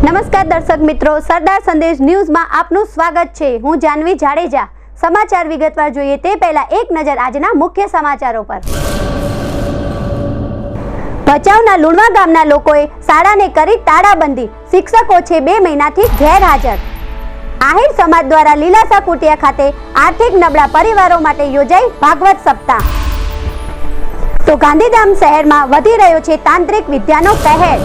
નમસ્કાર દર્શક મિત્રો, સરદાર સંદેશ ન્યૂઝમાં આપનું સ્વાગત છે। હું જાનવી જાડેજા। સમાચાર વિગતવાર જોઈએ તે પહેલા એક નજર આજના મુખ્ય સમાચારો પર। ભચાઉના લુણવા ગામના લોકોએ શાળાને કરી તાળાબંધી, શિક્ષકો છે 2 મહિનાથી ગેરહાજર। આહિર સમાજ દ્વારા લીલાસા કુટિયા ખાતે આર્થિક નબળા પરિવારો માટે યોજાઈ ભાગવત સપ્તાહ। તો ગાંધીધામ શહેરમાં વધી રહ્યો છે તાંત્રિક વિદ્યાનો કહેર।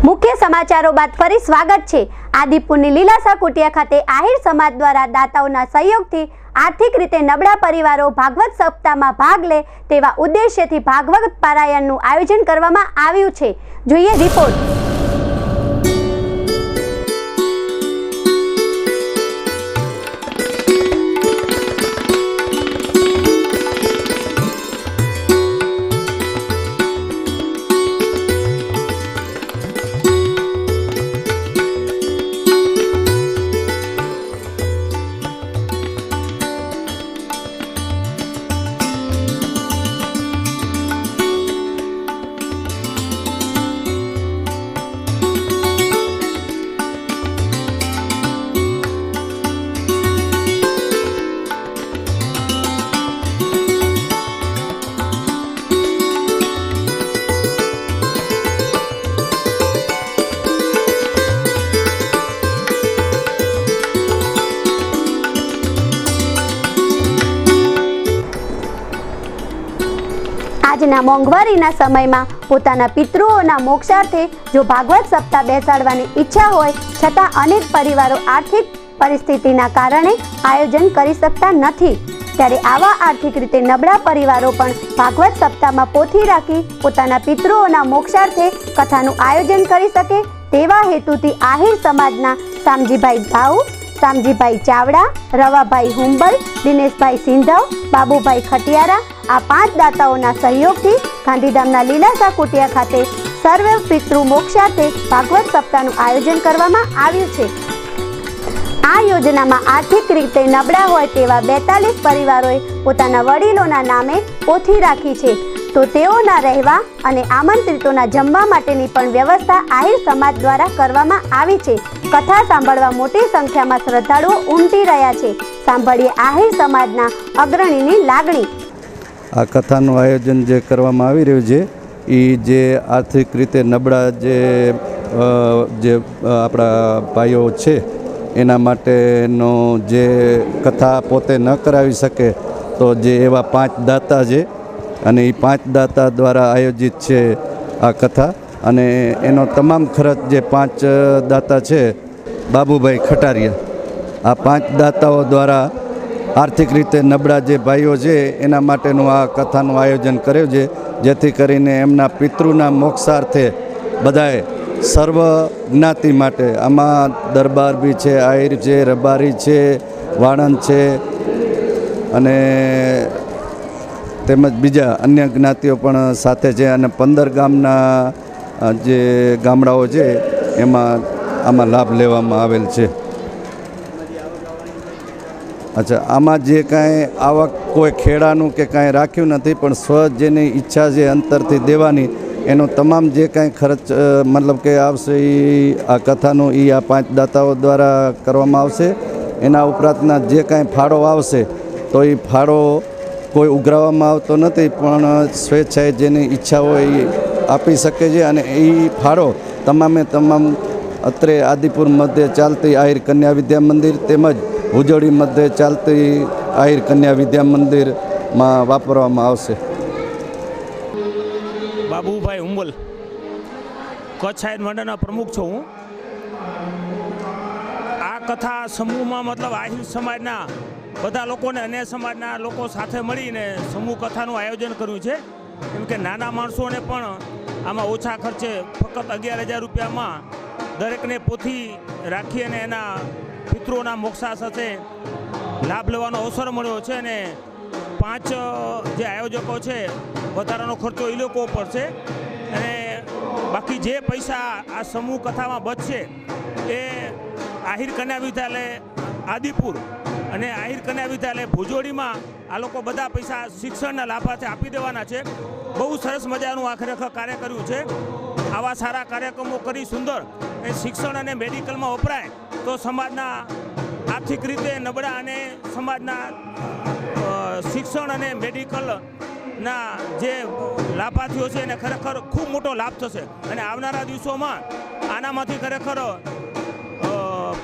મુખ્ય સમાચારો બાદ ફરી સ્વાગત છે। આદિપુરની લીલાસા કુટિયા ખાતે આહિર સમાજ દ્વારા દાતાઓના સહયોગથી આર્થિક રીતે નબળા પરિવારો ભાગવત સપ્તાહમાં ભાગ લે તેવા ઉદ્દેશ્યથી ભાગવત પારાયણનું આયોજન કરવામાં આવ્યું છે। જોઈએ રિપોર્ટ। આજના મોંઘવારીના સમયમાં પોતાના પિતૃઓના મોક્ષાર્થે જો ભાગવત સપ્તાહ બેસાડવાની ઈચ્છા હોય છતાં અનેક પરિવારો આર્થિક પરિસ્થિતિના કારણે આયોજન કરી શકતા નથી, ત્યારે આવા આર્થિક રીતે નબળા પરિવારો પણ ભાગવત સપ્તાહમાં પોથી રાખી પોતાના પિતૃઓના મોક્ષાર્થે કથાનું આયોજન કરી શકે તેવા હેતુથી આહિર સમાજના શામજીભાઈ ભાઉ, શામજીભાઈ ચાવડા, રવાભાઈ હુંબલ, દિનેશભાઈ સિંધવ, બાબુભાઈ ખટિયારા આ 5 દાતાઓના સહયોગથી ગાંધીધામના લીલાસા કુટિયા ખાતે સર્વ પિતૃ મોક્ષાર્થે ભાગવત સપ્તાહનું આયોજન કરવામાં આવ્યું છે। આ યોજનામાં આર્થિક રીતે નબળા હોય તેવા 42 પરિવારોએ પોતાના વડીલોના નામે પોથી રાખી છે, તો તેઓના રહેવા અને આમંત્રિતોના જમવા માટેની પણ વ્યવસ્થા આહિર સમાજ દ્વારા કરવામાં આવી છે। કથા સાંભળવા મોટી સંખ્યામાં શ્રદ્ધાળુઓ ઉમટી રહ્યા છે। સાંભળીએ આહિર સમાજના અગ્રણીની લાગણી। આ કથાનું આયોજન જે કરવામાં આવી રહ્યું છે એ જે આર્થિક રીતે નબળા જે આપણા ભાઈઓ છે એના માટેનો જે કથા પોતે ન કરાવી શકે તો જે એવા 5 દાતા છે અને એ 5 દાતા દ્વારા આયોજિત છે આ કથા, અને એનો તમામ ખર્ચ જે 5 દાતા છે બાબુભાઈ ખટારિયા, આ 5 દાતાઓ દ્વારા આર્થિક રીતે નબળા જે ભાઈઓ છે એના માટેનું આ કથાનું આયોજન કર્યું છે, જેથી કરીને એમના પિતૃના મોક્ષાર્થે બધાએ સર્વ જ્ઞાતિ માટે, આમાં દરબાર બી છે, આહિર છે, રબારી છે, વાણંદ છે અને તેમજ બીજા અન્ય જ્ઞાતિઓ પણ સાથે છે, અને 15 ગામના જે ગામડાઓ છે એમાં આમાં લાભ લેવામાં આવેલ છે। અચ્છા, આમાં જે કાંઈ આવક કોઈ ખેડાનું કે કાંઈ રાખ્યું નથી, પણ સ્વ જેની ઈચ્છા છે અંતરથી દેવાની એનો તમામ જે કાંઈ ખર્ચ મતલબ કે આવશે એ આ કથાનું એ આ 5 દાતાઓ દ્વારા કરવામાં આવશે। એના ઉપરાંતના જે કાંઈ ફાળો આવશે તો એ ફાળો કોઈ ઉઘરાવવામાં આવતો નથી, પણ સ્વેચ્છાએ જેની ઈચ્છા હોય એ આપી શકે છે, અને એ ફાળો તમામે તમામ અત્રે આદિપુર મધ્યે ચાલતી આહિર કન્યા વિદ્યા મંદિર તેમજ ભુજોડી મધ્યે ચાલતી આહિર કન્યા વિદ્યા મંદિરમાં વાપરવામાં આવશે। બાબુભાઈ હુંબલ, કચ્છ આહિર મંડળના પ્રમુખ છું હું। આ કથા સમૂહમાં મતલબ આહિર સમાજના બધા લોકોને અન્ય સમાજના લોકો સાથે મળીને સમૂહ કથાનું આયોજન કર્યું છે, કેમ કે નાના માણસોને પણ આમાં ઓછા ખર્ચે ફક્ત 11,000 રૂપિયામાં દરેકને પોથી રાખી અને એના પિતૃઓના મોક્ષા સાથે લાભ લેવાનો અવસર મળ્યો છે, અને 5 જે આયોજકો છે વધારાનો ખર્ચો એ લોકો ઉપર છે, અને બાકી જે પૈસા આ સમૂહ કથામાં બચશે એ આહિર કન્યા વિદ્યાલય આદિપુર અને આહિર કન્યા વિદ્યાલય ભુજોડીમાં આ લોકો બધા પૈસા શિક્ષણના લાભાર્થે આપી દેવાના છે। બહુ સરસ મજાનું આ ખરેખર કાર્ય કર્યું છે। આવા સારા કાર્યક્રમો કરી સુંદર એ શિક્ષણ અને મેડિકલમાં વપરાય તો સમાજના આર્થિક રીતે નબળા અને સમાજના શિક્ષણ અને મેડિકલના જે લાભાર્થીઓ છે એને ખરેખર ખૂબ મોટો લાભ થશે અને આવનારા દિવસોમાં આનામાંથી ખરેખર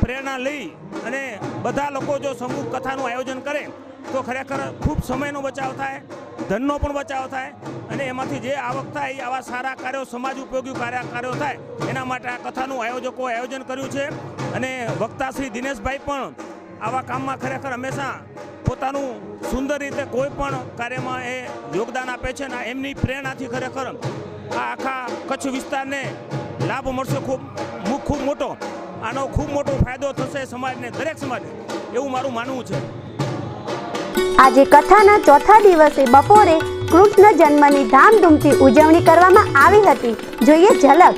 પ્રેરણા લઈ અને બધા લોકો જો સમૂહ કથાનું આયોજન કરે તો ખરેખર ખૂબ સમયનો બચાવ થાય, ધનનો પણ બચાવ થાય અને એમાંથી જે આવક થાય એ આવા સારા કાર્યો, સમાજ ઉપયોગી કાર્યો થાય એના માટે આ કથાનું આયોજન કર્યું છે. અને વક્તા શ્રી દિનેશભાઈ પણ આવા કામમાં ખરેખર હંમેશા પોતાનું સુંદર રીતે કોઈ પણ કાર્યમાં એ યોગદાન આપે છે અને એમની પ્રેરણાથી ખરેખર આ આખા કચ્છ વિસ્તારને લાભ મળશે, ખૂબ મોટો આનો ખૂબ મોટો ફાયદો થશે સમાજને, દરેક સમાજને, એવું મારું માનવું છે. આજે કથાના ચોથા દિવસે બપોરે કૃષ્ણ જન્મની ધામધૂમથી ઉજવણી કરવામાં આવી હતી. જોઈએ ઝલક.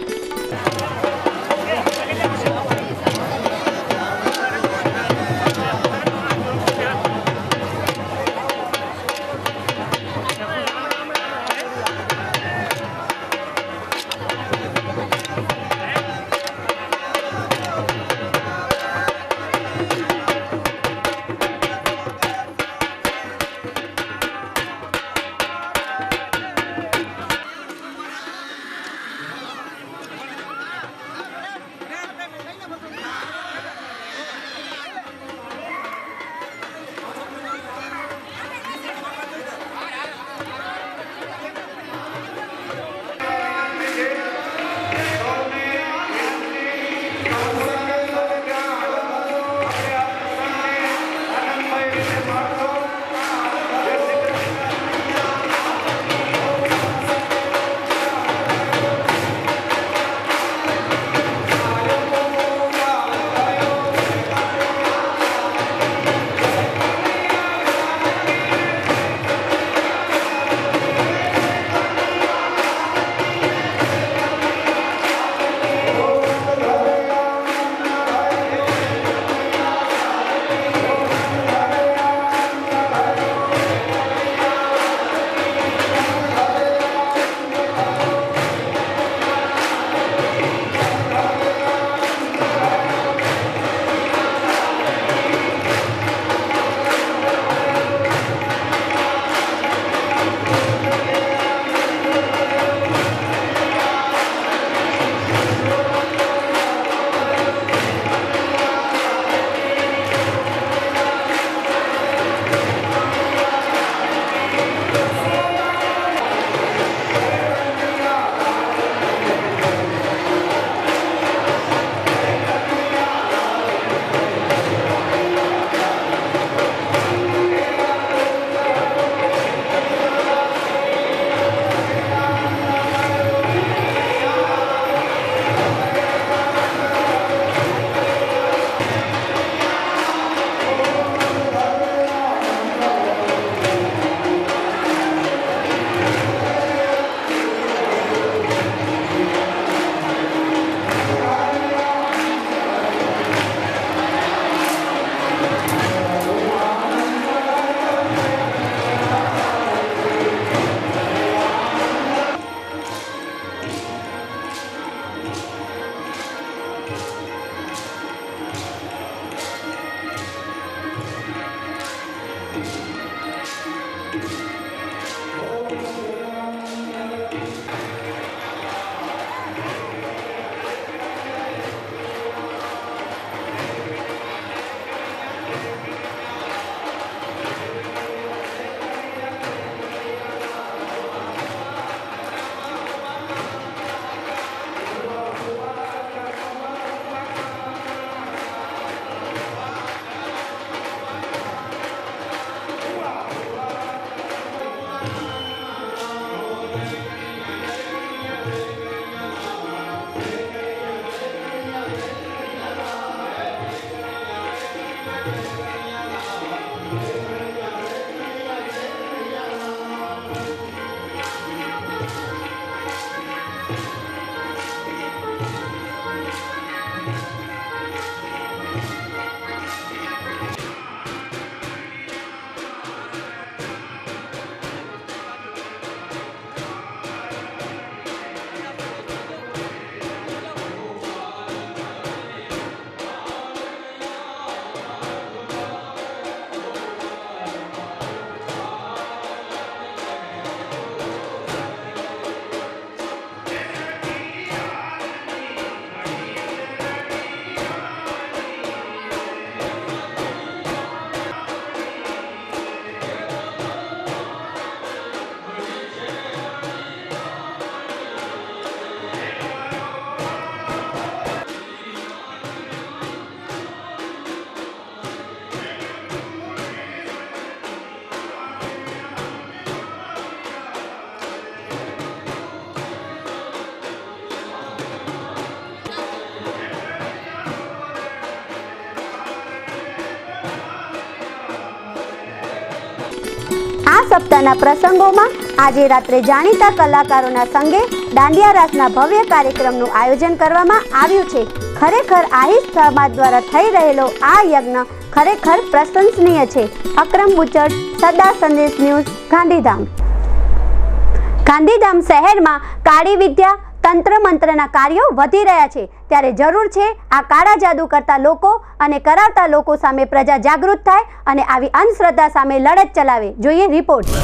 સપ્તાહના પ્રસંગોમાં આજે રાત્રે જાણીતા કલાકારોના સંગે દાંડિયા રાસના ભવ્ય કાર્યક્રમનું આયોજન કરવામાં આવ્યું છે. ખરેખર આહિર સમાજ દ્વારા થઈ રહેલો આ યજ્ઞ ખરેખર પ્રશંસનીય છે. અકરમ બુચડ, સરદાર સંદેશ ન્યૂઝ, ગાંધીધામ. ગાંધીધામ શહેરમાં કાળી વિદ્યા, તંત્ર મંત્રના કાર્યો વધી રહ્યા છે, ત્યારે જરૂર છે આ કાળા જાદુ કરતા લોકો અને કરાવતા લોકો સામે પ્રજા જાગૃત થાય અને આવી અંધશ્રદ્ધા સામે લડત ચલાવે. જોઈએ રિપોર્ટ.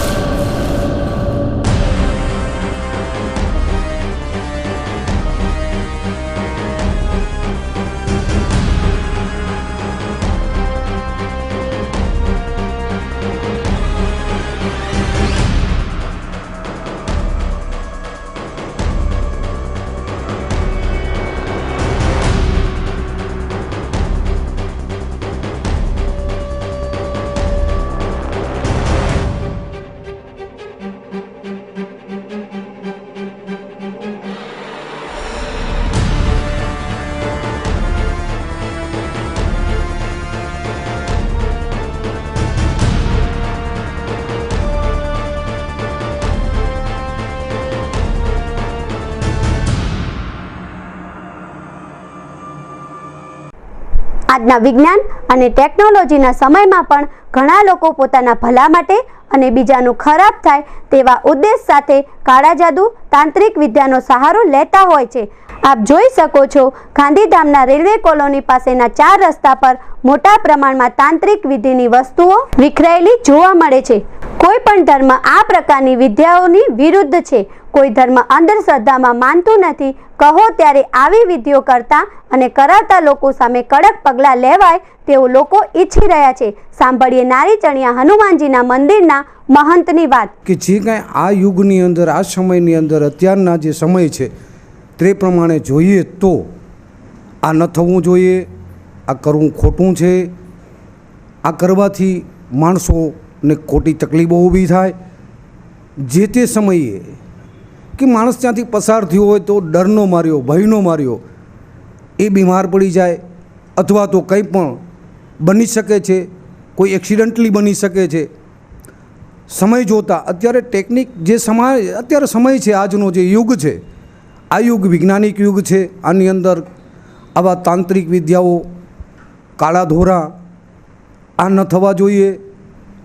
આજના વિજ્ઞાન અને ટેકનોલોજીના સમયમાં પણ ઘણા લોકો પોતાના ભલા માટે અને બીજાનું ખરાબ થાય તેવા ઉદ્દેશ સાથે કાળા જાદુ, તાંત્રિક વિદ્યાનો સહારો લેતા હોય છે. આપ જોઈ શકો છો, ગાંધીધામના રેલવે કોલોની પાસેના 4 રસ્તા પર મોટા પ્રમાણમાં તાંત્રિક વિધિની વસ્તુઓ વિખરાયેલી જોવા મળે છે. કોઈ પણ ધર્મ આ પ્રકારની વિદ્યાઓની વિરુદ્ધ છે. કોઈ ધર્મ અંધશ્રદ્ધામાં માનતું નથી. કહો ત્યારે આવી વિધિઓ કરતા અને કરાવતા લોકો સામે કડક પગલાં લેવાય તેવું લોકો ઈચ્છી રહ્યા છે. સાંભળીએ નારી ચણિયા હનુમાનજીના મંદિરના મહંતની વાત. કે જે કાંઈ આ યુગની અંદર, આ સમયની અંદર, અત્યારના જે સમય છે તે પ્રમાણે જોઈએ તો આ ન થવું જોઈએ, આ કરવું ખોટું છે. આ કરવાથી માણસોને ખોટી તકલીફો ઊભી થાય. જે તે સમયે કે માણસ ત્યાંથી પસાર થયો હોય તો ડરનો માર્યો, ભયનો માર્યો એ બીમાર પડી જાય અથવા તો કંઈ પણ બની શકે છે, કોઈ એક્સિડન્ટલી બની શકે છે. સમય જોતાં અત્યારે ટેકનિક જે અત્યારે સમય છે, આજનો જે યુગ છે, આ યુગ વૈજ્ઞાનિક યુગ છે. આની અંદર આવા તાંત્રિક વિદ્યાઓ, કાળા ધોરા આ ન થવા જોઈએ.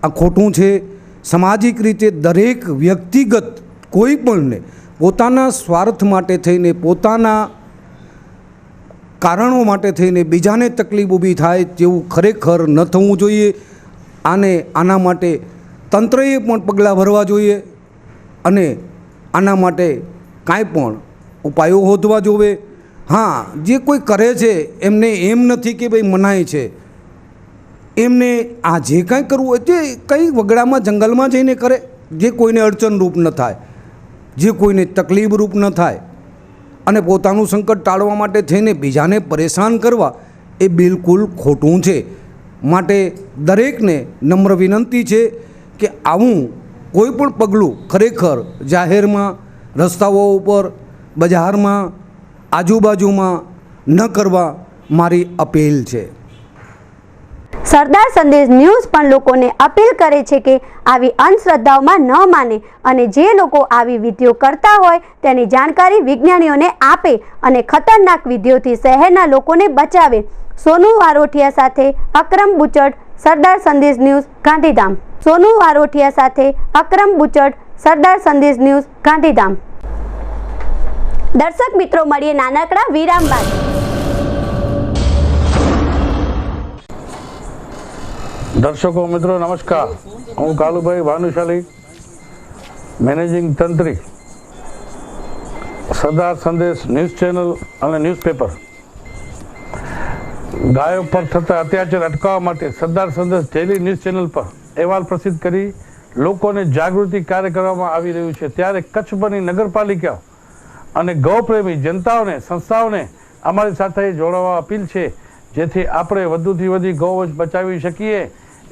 આ ખોટું છે. સામાજિક રીતે દરેક વ્યક્તિગત કોઈ પણને પોતાના સ્વાર્થ માટે થઈને, પોતાના કારણો માટે થઈને બીજાને તકલીફ ઊભી થાય તેવું ખરેખર ન થવું જોઈએ. આના માટે તંત્રએ પણ પગલાં ભરવા જોઈએ અને આના માટે કાંઈ પણ ઉપાયો શોધવા જોવે. હા, જે કોઈ કરે છે એમને એમ નથી કે ભાઈ મનાય છે, એમને આ જે કાંઈ કરવું હોય તે કંઈ વગડામાં જંગલમાં જઈને કરે, જે કોઈને અડચણરૂપ ન થાય, જે કોઈને તકલીફરૂપ ન થાય. અને પોતાનું સંકટ ટાળવા માટે થઈને બીજાને પરેશાન કરવા એ બિલકુલ ખોટું છે. માટે દરેકને નમ્ર વિનંતી છે કે આવું કોઈ પણ પગલું ખરેખર જાહેરમાં, રસ્તાઓ ઉપર, બજારમાં, આજુબાજુમાં ન કરવા મારી અપીલ છે. સરદાર સંદેશ ન્યૂઝ પણ લોકોને અપીલ કરે છે કે આવી અંધશ્રદ્ધાઓમાં ન માને અને જે લોકો આવી વિધિઓ કરતા હોય તેની જાણકારી વિજ્ઞાનીઓને આપે અને ખતરનાક વિધિઓથી શહેરના લોકોને બચાવે. સોનુ વારોઠિયા સાથે અકરમ બુચડ, સરદાર સંદેશ ન્યૂઝ, ગાંધીધામ. સોનુ વારોઠિયા સાથે અકરમ બુચડ, સરદાર સંદેશ ન્યૂઝ, ગાંધીધામ. દર્શક મિત્રો, મળીએ નાનકડા વિરામ બાદ. દર્શકો મિત્રો નમસ્કાર. હું કાલુભાઈ ભાનુશાલી, મેનેજિંગ તંત્રી, સરદાર સંદેશ ન્યૂઝ ચેનલ અને ન્યૂઝપેપર. ગાયો પર થતા અત્યાચાર અટકાવવા માટે સરદાર સંદેશ ડેલી ન્યૂઝ ચેનલ પર અહેવાલ પ્રસિદ્ધ કરી લોકોને જાગૃતિ કાર્ય કરવામાં આવી રહ્યું છે. ત્યારે કચ્છભરની નગરપાલિકા અને ગૌપ્રેમી જનતાઓને, સંસ્થાઓને અમારી સાથે જોડાવા અપીલ છે, જેથી આપણે વધુથી વધુ ગૌવંશ બચાવી શકીએ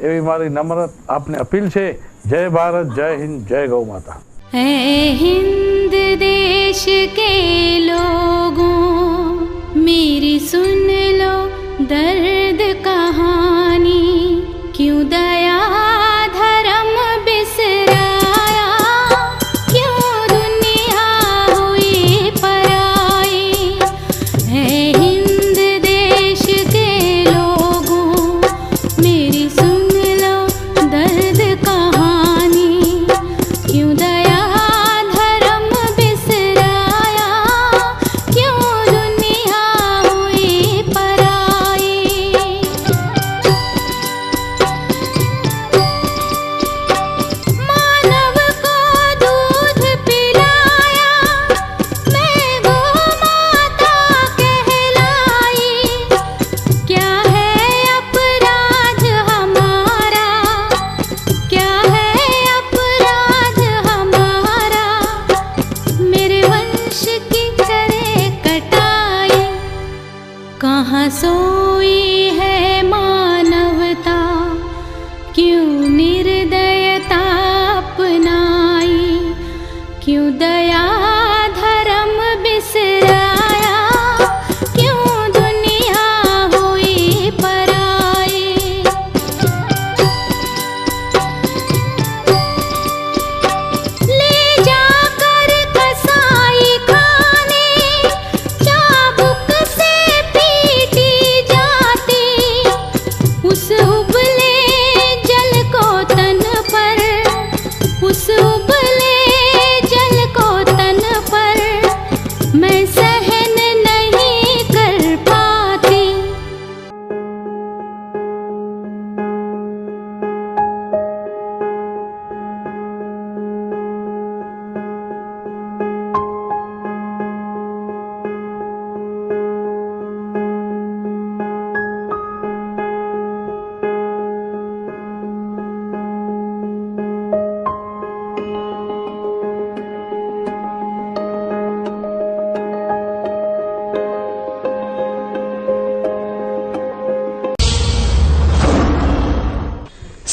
એવી મારી નમ્ર આપને અપીલ છે. જય ભારત, જય હિન્દ, જય ગૌ માતા. है हिंद देश के लोगों मेरी सुन लो दर्द कहानी, क्यों दया धर्म बिसरा कहाँ सोई है मानवता, क्यों निर्दयता अपनाई, क्यों दया धर्म बिसराया, क्यों दुनिया हुई पराई। ले जाकर कसाई खाने चाबुक से पीटी जाती, उस उबले जल को तन पर, उस उबले जल को तन पर मैं सहन नहीं कर पाती।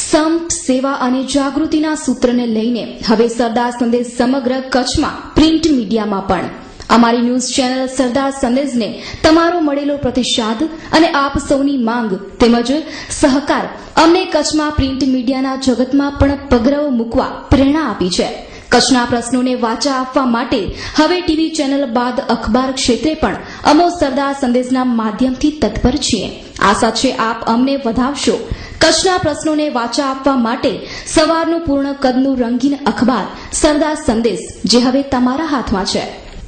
સંપ સેવા અને જાગૃતિના સૂત્રને લઈને હવે સરદાર સંદેશ સમગ્ર કચ્છમાં પ્રિન્ટ મીડિયામાં પણ અમારી ન્યૂઝ ચેનલ સરદાર સંદેશને તમારો મળેલો પ્રતિસાદ અને આપ સૌની માંગ તેમજ સહકાર અમને કચ્છમાં પ્રિન્ટ મીડિયાના જગતમાં પણ પગરવ મૂકવા પ્રેરણા આપી છે. કચ્છના પ્રશ્નોને વાચા આપવા માટે હવે ટીવી ચેનલ બાદ અખબાર ક્ષેત્રે પણ અમો સરદાર સંદેશના માધ્યમથી તત્પર છીએ. આશા છે આપ અમને વધાવશો. કચ્છના પ્રશ્નોને વાચા આપવા માટે સવારનું પૂર્ણ કદનું રંગીન અખબાર સરદાર સંદેશ જે હવે તમારા હાથમાં છે.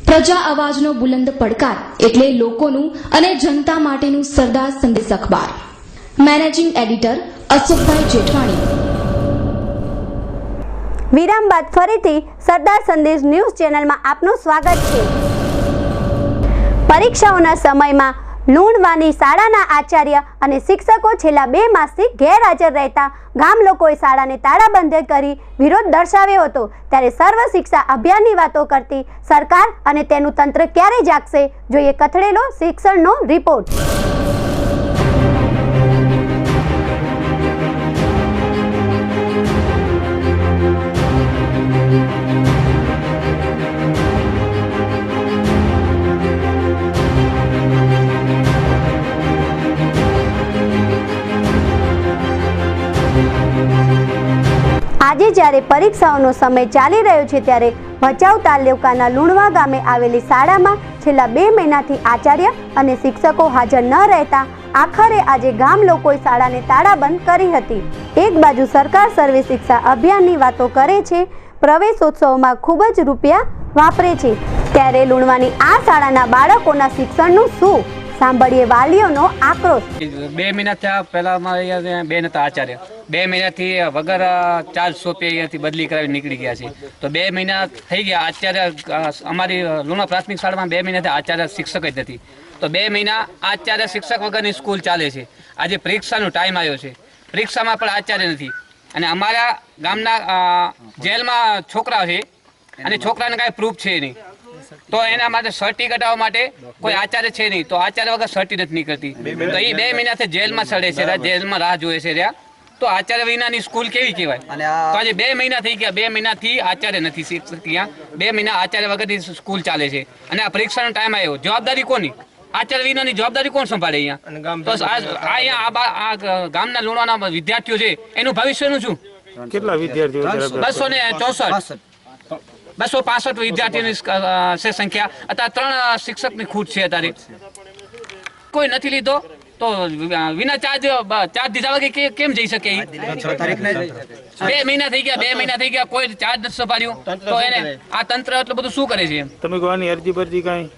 પ્રજા અવાજનો બુલંદ પડકાર એટલે લોકોનું અને જનતા માટેનું સરદાર સંદેશ અખબાર. મેનેજિંગ એડિટર અશોકભાઈ જેઠવાણી. વિરામ બાદ ફરીથી સરદાર સંદેશ ન્યૂઝ ચેનલમાં આપનું સ્વાગત છે. પરીક્ષાઓના સમયમાં લુણવાની શાળાના આચાર્ય અને શિક્ષકો છેલ્લા 2 માસથી ગેરહાજર રહેતા ગામ લોકોએ શાળાને તાળાબંધ કરી વિરોધ દર્શાવ્યો હતો. ત્યારે સર્વ શિક્ષા અભિયાનની વાતો કરતી સરકાર અને તેનું તંત્ર ક્યારે જાગશે? જોઈએ કથળેલો શિક્ષણનો રિપોર્ટ. આજે જ્યારે પરીક્ષાઓનો સમય ચાલી રહ્યો છે ત્યારે ભચાઉ તાલુકાના લુણવા ગામે આવેલી શાળામાં છેલ્લા 2 મહિનાથી આચાર્ય અને શિક્ષકો હાજર ન રહેતા આખરે આજે ગામ લોકોએ શાળાને તાળાબંધ કરી હતી. એક બાજુ સરકાર સર્વે શિક્ષા અભિયાનની વાતો કરે છે, પ્રવેશોત્સવમાં ખૂબ જ રૂપિયા વાપરે છે, ત્યારે લુણવાની આ શાળાના બાળકોના શિક્ષણનું શું? સાંભળીએ વાલીઓનો આક્રોશ. 2 મહિના થયા પહેલામાં અહીંયા બેન હતા આચાર્ય. 2 મહિનાથી વગર ચાર્જ સોંપી અહીંયાથી બદલી કરાવી નીકળી ગયા છે. તો 2 મહિના થઈ ગયા. આચાર્ય અમારી લુણા પ્રાથમિક શાળામાં 2 મહિનાથી આચાર્ય શિક્ષક જ નથી. તો 2 મહિના આચાર્ય શિક્ષક વગરની સ્કૂલ ચાલે છે. આજે પરીક્ષાનો ટાઈમ આવ્યો છે, પરીક્ષામાં પણ આચાર્ય નથી. અને અમારા ગામના જેલમાં છોકરા છે અને છોકરાને કાંઈ પ્રૂફ છે નહીં. તો એના માટે સર્ટી કઢાવવા માટે કોઈ આચાર્ય છે નહીં. તો આચાર્ય વગર સર્ટી નથી નીકળતી. તો એ 2 મહિનાથી જેલમાં સડે છે, જેલમાં રાહ જોવે છે રહ્યા. તો આચાર્ય વિનાની સ્કૂલ કેવી કહેવાય? તો આજે 2 મહિના થઈ ગયા. 2 મહિનાથી આચાર્ય નથી શિક્ષક ત્યાં. 2 મહિના આચાર્ય વગરની સ્કૂલ ચાલે છે. અને આ પરીક્ષાનો ટાઈમ આવ્યો, જવાબદારી કોની? આચાર્ય વિનાની જવાબદારી કોણ સંભાળે અહીંયા? તો અહીંયા આ ગામના લુણાના વિદ્યાર્થીઓ છે, એનું ભવિષ્યનું શું? કેટલા વિદ્યાર્થીઓ? 264. 265 વિદ્યાર્થીઓની છે સંખ્યા. અત્યારે 3 શિક્ષકની ખૂટ છે. અત્યારે કોઈ નથી લીધો તો વિના ચાર્જ દીધા વગર કેમ જઈ શકે? 2 મહિના થઈ ગયા. 2 મહિના થઈ ગયા, કોઈ ચાર્જ નથી સંભાળ્યું. તો એને આ તંત્ર એટલું બધું શું કરે છે? તમે કોની અરજી પરજી કાંઈ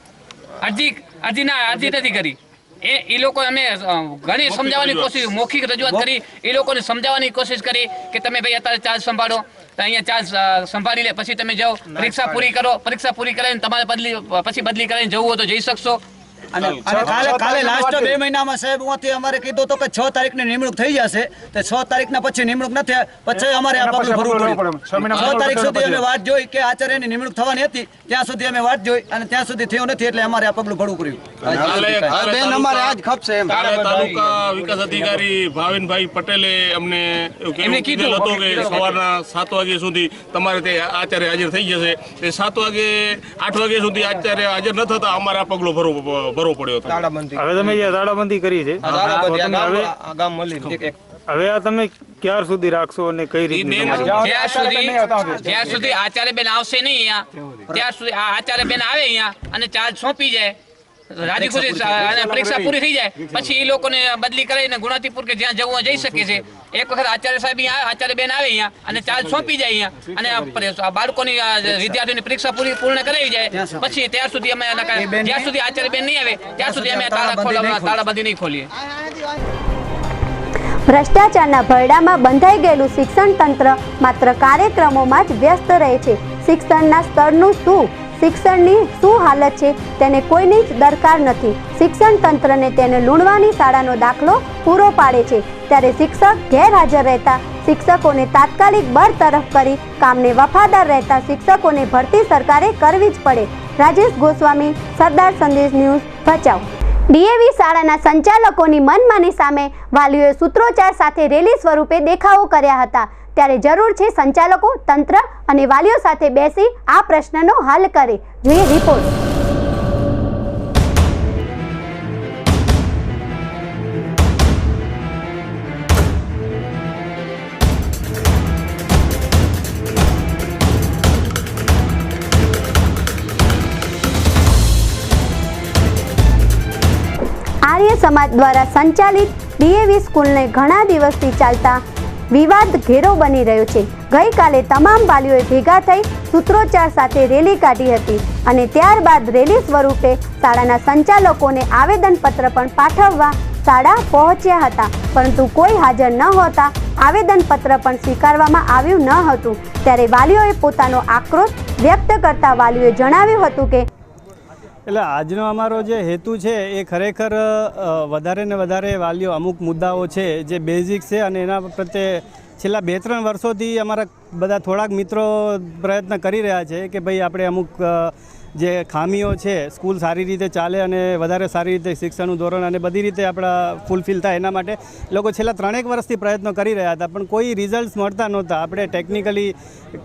અરજી નથી કરી. એ લોકો અમે ઘણી સમજાવવાની કોશિશ, મૌખિક રજૂઆત કરી, એ લોકોને સમજાવવાની કોશિશ કરી કે તમે ભાઈ અત્યારે ચાર્જ સંભાળો, તો અહીંયા ચાર્જ સંભાળી લે, પછી તમે જાઓ પરીક્ષા પૂરી કરો. પરીક્ષા પૂરી કરીને તમારે પછી બદલી કરીને જવું હોય તો જઈ શકશો. અને કાલે લાસ્ટ 2 મહિનામાં સાહેબ ઉમાંથી અમારે કીધું તો કે 6 તારીખની નિમણૂક થઈ જશે. તો 6 તારીખના પછી નિમણૂક ન થયા પછી અમારે આ પગલું ભરવું પડ્યું. 6 તારીખ સુધી અમે વાટ જોઈ કે આચાર્યની નિમણૂક થવાની હતી, ત્યાં સુધી અમે વાટ જોઈ અને ત્યાં સુધી થયું નથી, એટલે અમારે આ પગલું ભરવું પડ્યું. બેન અમારે આ જ ખપશે એમ. તાલુકા વિકાસ અધિકારી ભાવિનભાઈ પટેલે અમને કીધેલ હતું કે સવારના 7 વાગ્યા સુધી તમારે તે આચાર્ય હાજર થઈ જશે. તે 7 વાગે 8 વાગ્યા સુધી આચાર્ય હાજર ન થતા અમારે આ પગલો ભરવો પડ્યો હતો. હવે તમે જે તાળાબંધી કરી છે હવે આ તમે ક્યાર સુધી રાખશો અને કઈ રીતે? જ્યાં સુધી આચાર્ય બેન આવશે નહીં અહીંયા ત્યાં સુધી આ આચાર્ય બેન આવે અહીંયા અને ચાર્જ સોંપી જાય રાજી ખુશી અને પરીક્ષા પૂરી થઈ જાય પછી એ લોકોને બદલી કરીને ગુણાતીપુર કે જ્યાં જવું જઈ શકે છે. એક વખત આચાર્ય સાહેબ આચાર્ય બેન આવે અહીંયા અને ચાર્જ સોંપી જાય અહીંયા અને બાળકોની વિદ્યાર્થીઓની પરીક્ષા પૂર્ણ કરાવી જાય પછી ત્યાં સુધી અમે જ્યાં સુધી આચાર્ય બેન નહીં આવે ત્યાં સુધી અમે તાળાબંધી નહીં ખોલીએ. ભ્રષ્ટાચારના ભરડામાં બંધાઈ ગયેલું શિક્ષણ તંત્ર માત્ર કાર્યક્રમોમાં જ વ્યસ્ત રહે છે. શિક્ષણના સ્તરનું શું, શિક્ષણની શું હાલત છે તેને કોઈની જ દરકાર નથી. શિક્ષણ તંત્રને તેને લૂણવાની શાળાનો દાખલો પૂરો પાડે છે. ત્યારે શિક્ષક ગેરહાજર રહેતા શિક્ષકોને તાત્કાલિક બરતરફ કરી કામને વફાદાર રહેતા શિક્ષકોને ભરતી સરકારે કરવી જ પડે. રાજેશ ગોસ્વામી, સરદાર સંદેશ ન્યૂઝ, ભચાઉ. ડીએવી શાળાના સંચાલકોની મનમાની સામે વાલીઓએ સૂત્રોચ્ચાર સાથે રેલી સ્વરૂપે દેખાવો કર્યા હતા. ત્યારે જરૂર છે સંચાલકો, તંત્ર અને વાલીઓ સાથે બેસી આ પ્રશ્નનો હલ કરે. જોઈએ રિપોર્ટ. આર્ય સમાજ દ્વારા સંચાલિત ડીએવી સ્કૂલને ઘણા દિવસથી ચાલતા વિવાદ ઘેરો બની રહ્યો છે. ગઈકાલે તમામ વાલીઓએ ભેગા થઈ સૂત્રોચ્ચાર સાથે રેલી કાઢી હતી અને ત્યારબાદ રેલી સ્વરૂપે શાળાના સંચાલકોને આવેદનપત્ર પણ પાઠવવા શાળા પહોંચ્યા હતા, પરંતુ કોઈ હાજર ન હોતા આવેદનપત્ર પણ સ્વીકારવામાં આવ્યું ન હતું. ત્યારે વાલીઓએ પોતાનો આક્રોશ વ્યક્ત કરતા વાલીઓએ જણાવ્યું હતું કે એટલે આજનો અમારો જે હેતુ છે એ ખરેખર વધારે ને વધારે વાલીઓ અમુક મુદ્દાઓ છે જે બેઝિક છે અને એના પ્રત્યે છેલ્લા 2-3 વર્ષોથી અમારા બધા થોડાક મિત્રો પ્રયત્ન કરી રહ્યા છે કે ભાઈ આપણે અમુક જે ખામીઓ છે સ્કૂલ સારી રીતે ચાલે અને વધારે સારી રીતે શિક્ષણનું ધોરણ અને બધી રીતે આપણા ફૂલફિલ થાય એના માટે લોકો છેલ્લા 3-1 વર્ષથી પ્રયત્નો કરી રહ્યા હતા, પણ કોઈ રિઝલ્ટ્સ મળતા નહોતા. આપણે ટેકનિકલી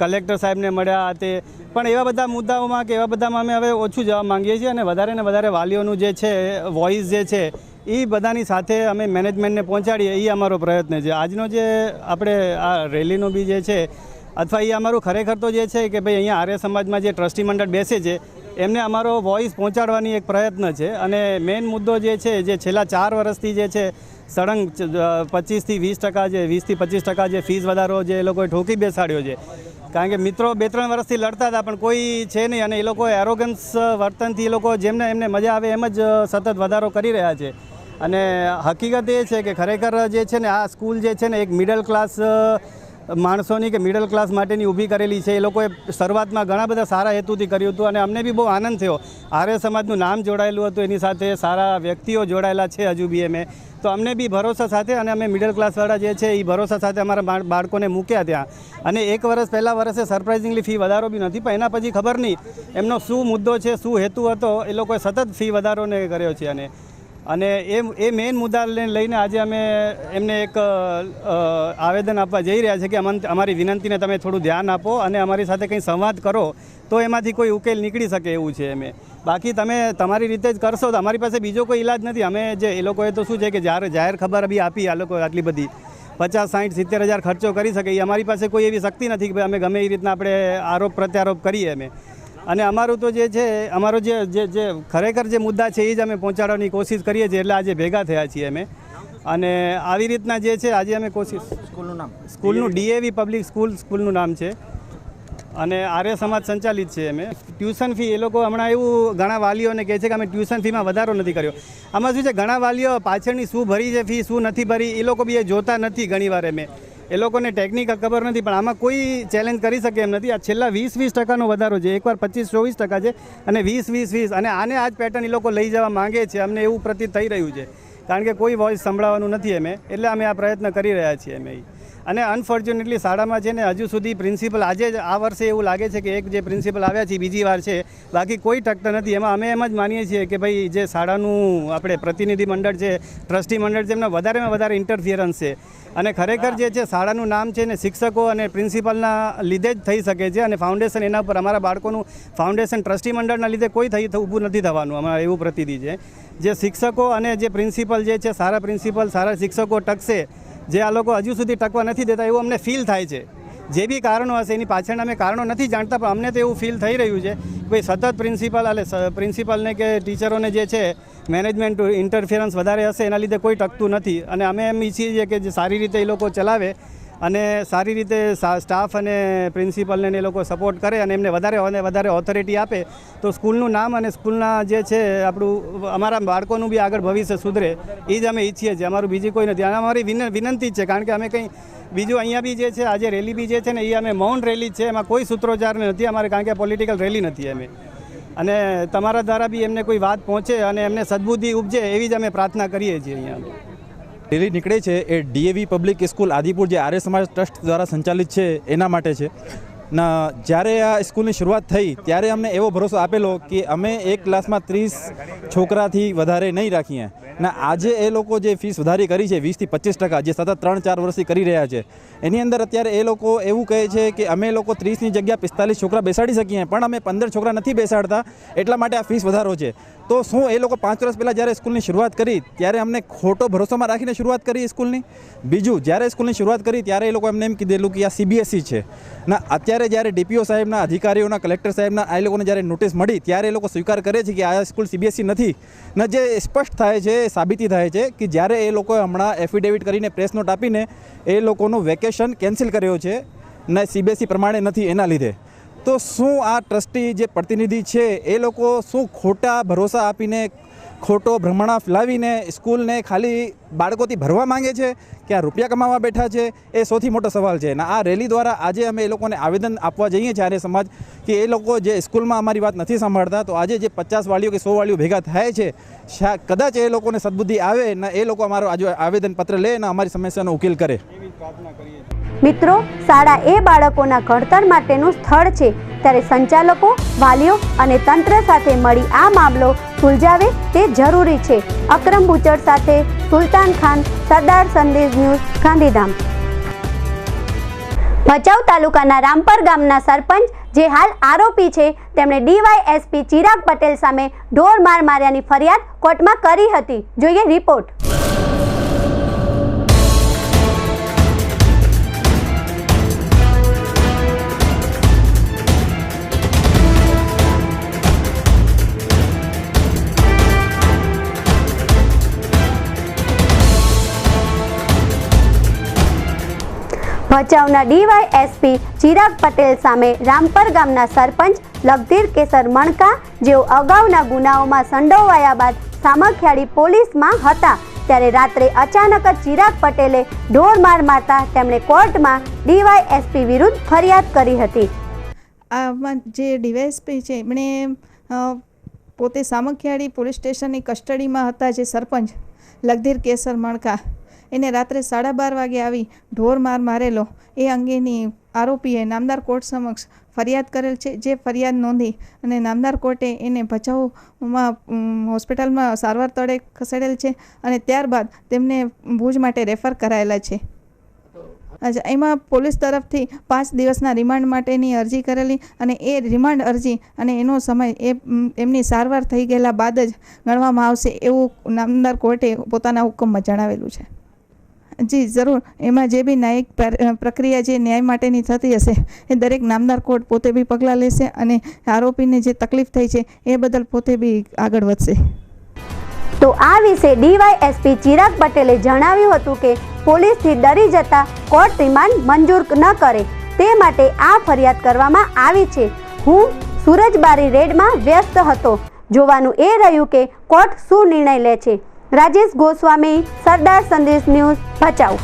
કલેક્ટર સાહેબને મળ્યા તે પણ એવા બધા મુદ્દાઓમાં કે એવા બધામાં અમે હવે ઓછું જવા માંગીએ છીએ અને વધારે ને વધારે વાલીઓનું જે છે વોઇસ જે છે એ બધાની સાથે અમે મેનેજમેન્ટને પહોંચાડીએ એ અમારો પ્રયત્ન છે. આજનો જે આપણે આ રેલીનો બી જે છે અથવા એ અમારું ખરેખર તો જે છે કે ભાઈ અહીંયા આર્ય સમાજમાં જે ટ્રસ્ટી મંડળ બેસે છે એમને અમારો વોઇસ પહોંચાડવાની એક પ્રયત્ન છે. અને મેઇન મુદ્દો જે છે જે છેલ્લા 4 વર્ષથી જે છે સળંગ 25% થી 20% જે 20% થી 25% જે ફીસ વધારો જે એ લોકોએ ઠોકી બેસાડ્યો છે. કારણ કે મિત્રો 2-3 વર્ષથી લડતા હતા પણ કોઈ છે નહીં અને એ લોકો એરોગન્સ વર્તનથી એ લોકો જેમને એમને મજા આવે એમ જ સતત વધારો કરી રહ્યા છે. અને હકીકત એ છે કે ખરેખર જે છે ને આ સ્કૂલ જે છે ને એક મિડલ ક્લાસ માણસોની કે મિડલ ક્લાસ માટેની ઊભી કરેલી છે. એ લોકોએ શરૂઆતમાં ઘણા બધા સારા હેતુથી કર્યું હતું અને અમને બી બહુ આનંદ થયો. આર્ય સમાજનું નામ જોડાયેલું હતું, એની સાથે સારા વ્યક્તિઓ જોડાયેલા છે હજુ બી એમ તો અમને બી ભરોસા સાથે અને અમે મિડલ ક્લાસવાળા જે છે એ ભરોસા સાથે અમારા બાળકોને મૂક્યા ત્યાં. અને 1 વર્ષ પહેલાં વર્ષે સરપ્રાઇઝિંગલી ફી વધારો બી નથી, પણ એના પછી ખબર નહીં એમનો શું મુદ્દો છે, શું હેતુ હતો, એ લોકોએ સતત ફી વધારોને કર્યો છે. અને એ મેઇન મુદ્દાને લઈને આજે અમે એમને એક આવેદન આપવા જઈ રહ્યા છે કે અમારી વિનંતીને તમે થોડું ધ્યાન આપો અને અમારી સાથે કંઈ સંવાદ કરો તો એમાંથી કોઈ ઉકેલ નીકળી શકે એવું છે. બાકી તમે તમારી રીતે જ કરશો તો અમારી પાસે બીજો કોઈ ઇલાજ નથી. અમે જે એ લોકોએ તો શું છે કે જ્યારે જાહેર ખબર બી આપી આ લોકો આટલી બધી 50-60-70 હજાર ખર્ચો કરી શકે એ અમારી પાસે કોઈ એવી શક્તિ નથી કે અમે ગમે એ રીતના આપણે આરોપ પ્રત્યારોપ કરીએ અને અમારું તો જે છે અમારો જે ખરેખર જે મુદ્દા છે એ જ અમે પહોંચાડવાની કોશિશ કરીએ છીએ. એટલે આજે ભેગા થયા છીએ અને આવી રીતના જે છે આજે અમે સ્કૂલનું ડીએવી પબ્લિક સ્કૂલનું નામ છે અને આર્ય સમાજ સંચાલિત છે. ટ્યુશન ફી એ લોકો હમણાં એવું ઘણા વાલીઓને કહે છે કે અમે ટ્યુશન ફીમાં વધારો નથી કર્યો. આમાં શું છે ઘણા વાલીઓ પાછળની શું ભરી છે ફી શું નથી ભરી એ લોકો બી એ જોતા નથી. ઘણીવાર એ લોકોને ટેકનિક ખબર નથી પણ આમાં કોઈ ચેલેન્જ કરી શકે એમ નથી. આ છેલ્લા 20-20% વધારો છે, એકવાર 25-24% છે અને 20-20-20 અને આને આ જ પેટર્ન એ લોકો લઈ જવા માંગે છે. અમને એવું પ્રતીત થઈ રહ્યું છે કારણ કે કોઈ વોઇસ સંભળાવવાનું નથી એટલે અમે આ પ્રયત્ન કરી રહ્યા છીએ. અને અનફોર્ચ્યુનેટલી શાળામાં છે ને હજુ સુધી પ્રિન્સિપલ આજે જ આ વર્ષે એવું લાગે છે કે એક જે પ્રિન્સિપલ આવ્યા છે બીજી વાર છે, બાકી કોઈ ટકતા નથી. એમાં અમે એમ જ માનીએ છીએ કે ભાઈ જે શાળાનું આપણે પ્રતિનિધિ મંડળ છે, ટ્રસ્ટી મંડળ છે, એમના વધારેમાં વધારે ઇન્ટરફિયરન્સ છે. અને ખરેખર જે છે શાળાનું નામ છે ને શિક્ષકો અને પ્રિન્સિપલના લીધે જ થઈ શકે છે. અને ફાઉન્ડેશન એના ઉપર અમારા બાળકોનું ફાઉન્ડેશન ટ્રસ્ટી મંડળના લીધે કોઈ ઊભું નથી થવાનું. અમારે એવું પ્રતીતિ છે જે શિક્ષકો અને જે પ્રિન્સિપલ જે છે સારા પ્રિન્સિપલ સારા શિક્ષકો ટકશે, જે આ લોકો હજુ સુધી ટકવા નથી દેતા એવું અમને ફીલ થાય છે. જે બી કારણો હશે એની પાછળના અમે કારણો નથી જાણતા, પણ અમને તો એવું ફીલ થઈ રહ્યું છે કે ભાઈ સતત પ્રિન્સિપલને કે ટીચરોને જે છે મેનેજમેન્ટ ઇન્ટરફિયરન્સ વધારે હશે એના લીધે કોઈ ટકતું નથી. અને અમે એમ ઈચ્છીએ છીએ કે જે સારી રીતે એ લોકો ચલાવે અને સારી રીતે સ્ટાફ અને પ્રિન્સિપલને એ લોકો સપોર્ટ કરે અને એમને વધારે ઓથોરિટી આપે તો સ્કૂલનું નામ અને સ્કૂલના જે છે આપણું અમારા બાળકોનું બી આગળ ભવિષ્ય સુધરે એ જ અમે ઈચ્છીએ છીએ. અમારું બીજી કોઈ નથી. અને અમારી વિનંતી જ છે, કારણ કે અમે કંઈ બીજું અહીંયા બી જે છે આજે રેલી બી જે છે ને એ અમે મૌન રેલી જ છે, એમાં કોઈ સૂત્રોચ્ચાર નથી અમારે, કારણ કે પોલિટિકલ રેલી નથી અમે. અને તમારા દ્વારા બી એમને કોઈ વાત પહોંચે અને એમને સદબુદ્ધિ ઉપજે એવી જ અમે પ્રાર્થના કરીએ છીએ. અહીંયા રેલી નીકળે છે એ DAV પબ્લિક સ્કૂલ આદિપુર જે આર્ય સમાજ ટ્રસ્ટ દ્વારા સંચાલિત છે એના માટે છે. ના જ્યારે આ સ્કૂલની શરૂઆત થઈ ત્યારે અમને એવો ભરોસો આપેલો કે અમે એક ક્લાસમાં 30 છોકરાથી વધારે નહીં રાખીએ. ના આજે એ લોકો જે ફીસ વધારી કરી છે 20 થી 25%, જે સતત 3-4 વર્ષથી કરી રહ્યા છે, એની અંદર અત્યારે એ લોકો એવું કહે છે કે અમે લોકો 30ની જગ્યા 45 છોકરા બેસાડી શકીએ, પણ અમે 15 છોકરા નથી બેસાડતા, એટલા માટે આ ફીસ વધારો છે. તો શું એ લોકો 5 વર્ષ પહેલાં જ્યારે સ્કૂલની શરૂઆત કરી ત્યારે અમને ખોટો ભરોસામાં રાખીને શરૂઆત કરી સ્કૂલની? બીજું, જ્યારે સ્કૂલની શરૂઆત કરી ત્યારે એ લોકો એમને એમ કીધેલું કે આ CBSE છે. ના અત્યારે જ્યારે DPO સાહેબના અધિકારીઓના કલેક્ટર સાહેબના આ લોકોને જ્યારે નોટિસ મળી ત્યારે એ લોકો સ્વીકાર કરે છે કે આ સ્કૂલ CBSE નથી. ને જે સ્પષ્ટ થાય છે, સાબિતી થાય છે કે જ્યારે એ લોકોએ હમણાં એફિડેવિટ કરીને પ્રેસ નોટ આપીને એ લોકોનું વેકેશન કેન્સલ કર્યો છે ને CBSE પ્રમાણે નથી એના લીધે. તો શું આ ટ્રસ્ટી જે પ્રતિનિધિ છે એ લોકો શું ખોટા ભરોસા આપીને ખોટો ભ્રમણા ફેલાવીને સ્કૂલને ખાલી બાળકોથી ભરવા માંગે છે કે આ રૂપિયા કમાવા બેઠા છે? એ સૌથી મોટો સવાલ છે. અને આ રેલી દ્વારા આજે અમે એ લોકોને આવેદન આપવા જઈએ છીએ આર્ય સમાજ કે એ લોકો જે સ્કૂલમાં અમારી વાત નથી સાંભળતા, તો આજે જે 50 વાલીઓ કે 100 વાલીઓ ભેગા થાય છે, કદાચ એ લોકોને સદબુદ્ધિ આવે ને એ લોકો અમારો આજે આવેદનપત્ર લે અને અમારી સમસ્યાનો ઉકેલ કરે. મિત્રો, શાળા એ બાળકોના ઘડતર માટેનું સ્થળ છે, ત્યારે સંચાલકો, વાલીઓ અને તંત્ર સાથે મળી આ મામલો સુલઝાવે તે જરૂરી છે. અકરમ બુચડ સાથે સુલતાન ખાન, સરદાર સંદેશ ન્યૂઝ, ગાંધીધામ. ભચાઉ તાલુકાના રામપર ગામના સરપંચ જે હાલ આરોપી છે તેમણે DYSP ચિરાગ પટેલ સામે ઢોર માર માર્યાની ફરિયાદ કોર્ટમાં કરી હતી. જોઈએ રિપોર્ટ. ભચાઉના DYSP ચિરાગ પટેલ સામે રામપર ગામના સરપંચ લગધીર કેસર મણકા, જેઓ અગાઉના ગુનાઓમાં સંડોવાયા બાદ સામખિયાળી પોલીસમાં હતા, ત્યારે રાત્રે અચાનક જ ચિરાગ પટેલે ઢોર માર મારતા તેમણે કોર્ટમાં DYSP વિરુદ્ધ ફરિયાદ કરી હતી. આમાં જે DYSP છે એમણે પોતે સામખિયાળી પોલીસ સ્ટેશનની કસ્ટડીમાં હતા જે સરપંચ લગધીર કેસર મણકા, એને રાત્રે 12:30 વાગે આવી ઢોર માર મારેલો એ અંગેની આરોપીએ નામદાર કોર્ટ સમક્ષ ફરિયાદ કરેલ છે. જે ફરિયાદ નોંધી અને નામદાર કોર્ટે એને ભચાઉમાં હોસ્પિટલમાં સારવાર તળે ખસેડેલ છે અને ત્યારબાદ તેમને ભુજ માટે રેફર કરાયેલા છે. એમાં પોલીસ તરફથી 5 દિવસના રિમાન્ડ માટેની અરજી કરેલી અને એ રિમાન્ડ અરજી અને એનો સમય એમની સારવાર થઈ ગયેલા બાદ જ ગણવામાં આવશે એવું નામદાર કોર્ટે પોતાના હુકમમાં જણાવેલું છે. જી જરૂર, એમાં જે બી ન્યાયિક પ્રક્રિયા જે ન્યાય માટેની થતી હશે એ દરેક નામદાર કોર્ટ પોતે બી પગલાં લેશે અને આરોપીને જે તકલીફ થઈ છે એ બદલ પોતે બી આગળ વધશે. તો આ વિશે DYSP ચિરાગ પટેલે જણાવ્યું હતું કે પોલીસથી ડરી જતા કોર્ટ રિમાન્ડ મંજૂર ન કરે તે માટે આ ફરિયાદ કરવામાં આવી છે. હું સુરજબારી રેડમાં વ્યસ્ત હતો. જોવાનું એ રહ્યું કે કોર્ટ શું નિર્ણય લે છે. રાજેશ ગોસ્વામી, સરદાર સંદેશ ન્યૂઝ, ભચાઉ.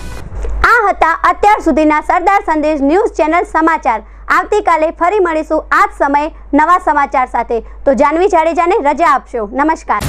આ હતા અત્યાર સુધીના સરદાર સંદેશ ન્યૂઝ ચેનલ સમાચાર. આવતીકાલે ફરી મળીશું આ જ સમયે નવા સમાચાર સાથે. તો જાનવી જાડેજાને રજા આપશો. નમસ્કાર.